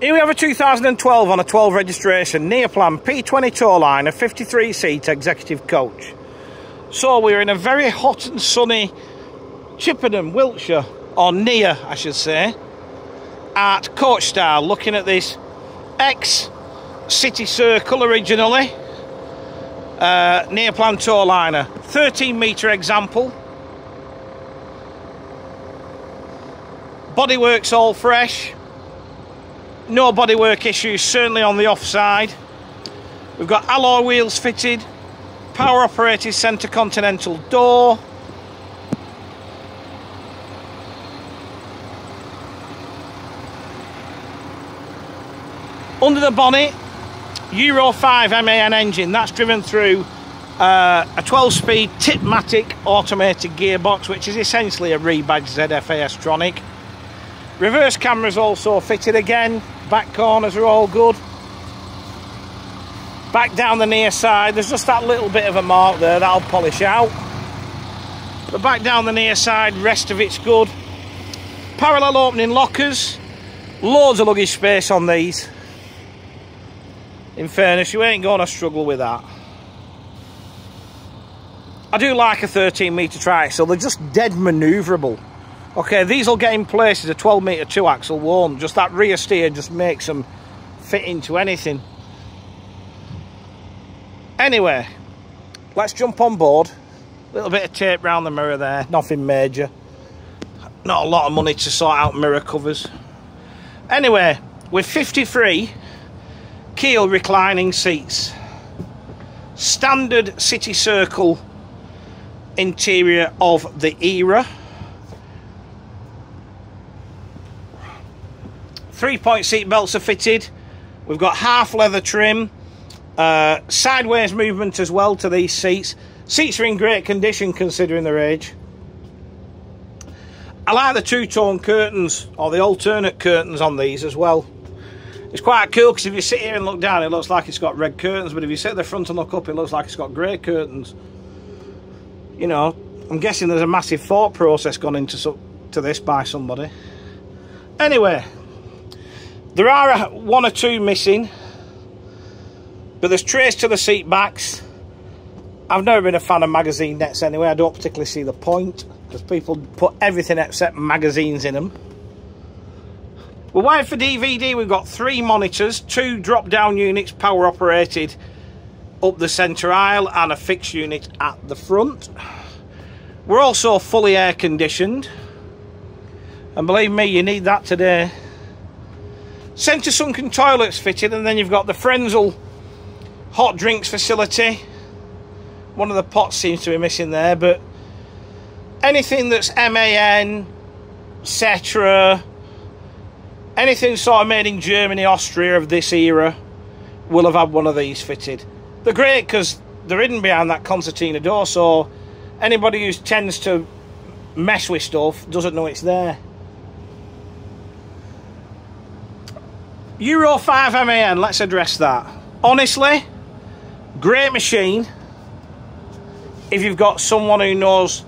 Here we have a 2012 on a 12 registration Neoplan P20 Tourliner 53-seat executive coach. So we're in a very hot and sunny Chippenham, Wiltshire, or near I should say, at Coach Style, looking at this ex-City Circle originally Neoplan Tourliner, 13-metre example. Bodywork's all fresh. No bodywork issues, certainly on the offside. We've got alloy wheels fitted, power operated centre continental door. Under the bonnet, Euro 5 MAN engine. That's driven through a 12-speed Tipmatic automated gearbox, which is essentially a rebadged ZFA-tronic. Reverse cameras also fitted again. Back corners are all good. Back down the near side, there's just that little bit of a mark there that'll polish out. But back down the near side, rest of it's good. Parallel opening lockers. Loads of luggage space on these. In fairness, you ain't going to struggle with that. I do like a 13-metre triaxle. They're just dead manoeuvrable. Okay, these will get in place as a 12-metre 2-axle won't. Just that rear steer just makes them fit into anything. Anyway, let's jump on board. A little bit of tape round the mirror there, nothing major. Not a lot of money to sort out mirror covers. Anyway, with 53 keel reclining seats. Standard City Circle interior of the era. 3-point seat belts are fitted. We've got half leather trim, sideways movement as well to these seats. Seats are in great condition considering their age. I like the two-tone curtains, or the alternate curtains on these as well. It's quite cool because if you sit here and look down, it looks like it's got red curtains, but if you sit at the front and look up, it looks like it's got grey curtains. You know, I'm guessing there's a massive thought process gone into this by somebody. Anyway, there are one or two missing, but there's trays to the seat backs. I've never been a fan of magazine nets anyway. I don't particularly see the point, because people put everything except magazines in them. We're wired for DVD. We've got 3 monitors, 2 drop-down units, power operated up the centre aisle, and a fixed unit at the front. We're also fully air conditioned, and believe me, you need that today. Centre sunken toilets fitted, and then you've got the Frenzel hot drinks facility. One of the pots seems to be missing there, but anything that's MAN, Cetra, anything sort of made in Germany, Austria of this era will have had one of these fitted. They're great because they're hidden behind that concertina door, so anybody who tends to mess with stuff doesn't know it's there. Euro 5 MAN, let's address that. Honestly, great machine if you've got someone who knows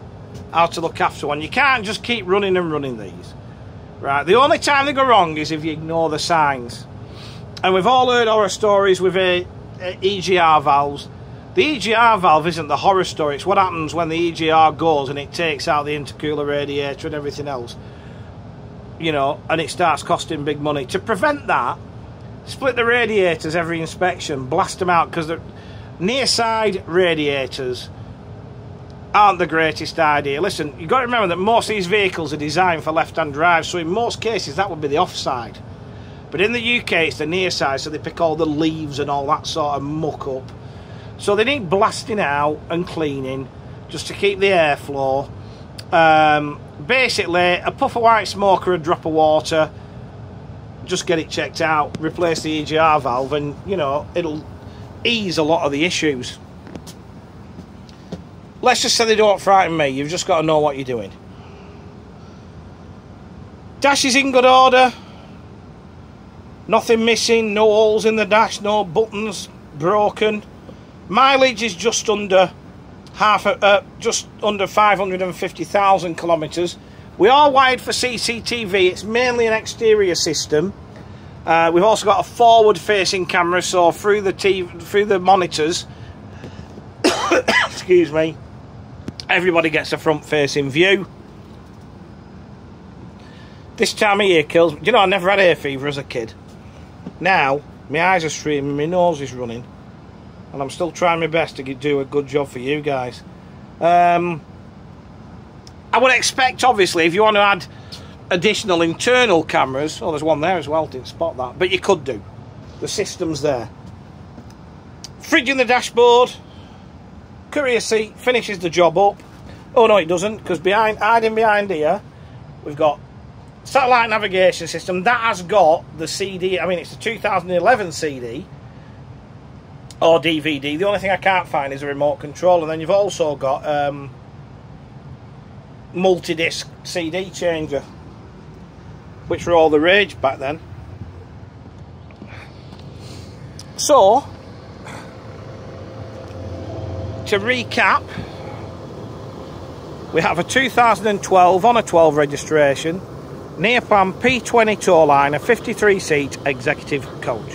how to look after one. You can't just keep running and running these. Right, the only time they go wrong is if you ignore the signs. And we've all heard horror stories with EGR valves. The EGR valve isn't the horror story, it's what happens when the EGR goes and it takes out the intercooler radiator and everything else. You know, and it starts costing big money. To prevent that, split the radiators every inspection, blast them out, because the near side radiators aren't the greatest idea. Listen, you've got to remember that most of these vehicles are designed for left-hand drive, so in most cases that would be the offside. But in the UK it's the near side, so they pick all the leaves and all that sort of muck up. So they need blasting out and cleaning just to keep the airflow. Basically, a puff of white smoke or a drop of water, just get it checked out, replace the EGR valve, and you know, it'll ease a lot of the issues. Let's just say they don't frighten me. You've just got to know what you're doing. Dash is in good order. Nothing missing, no holes in the dash, no buttons broken. Mileage is just under just under 550,000 kilometres. We are wired for CCTV. It's mainly an exterior system. We've also got a forward-facing camera, so through the monitors, excuse me, everybody gets a front-facing view. This time of year kills me. You know, I never had hay fever as a kid. Now, my eyes are streaming, my nose is running, and I'm still trying my best to do a good job for you guys. I would expect, obviously, if you want to add additional internal cameras, oh, there's one there as well, didn't spot that, but you could do. The system's there. Fridge in the dashboard, courier seat finishes the job up. Oh no, it doesn't, because hiding behind here, we've got satellite navigation system. That has got the CD, I mean, it's a 2011 CD or DVD. The only thing I can't find is a remote control, and then you've also got multi-disc CD changer, which were all the rage back then. So, to recap, we have a 2012 on a 12 registration Neoplan P20 Tourliner 53 seat executive coach.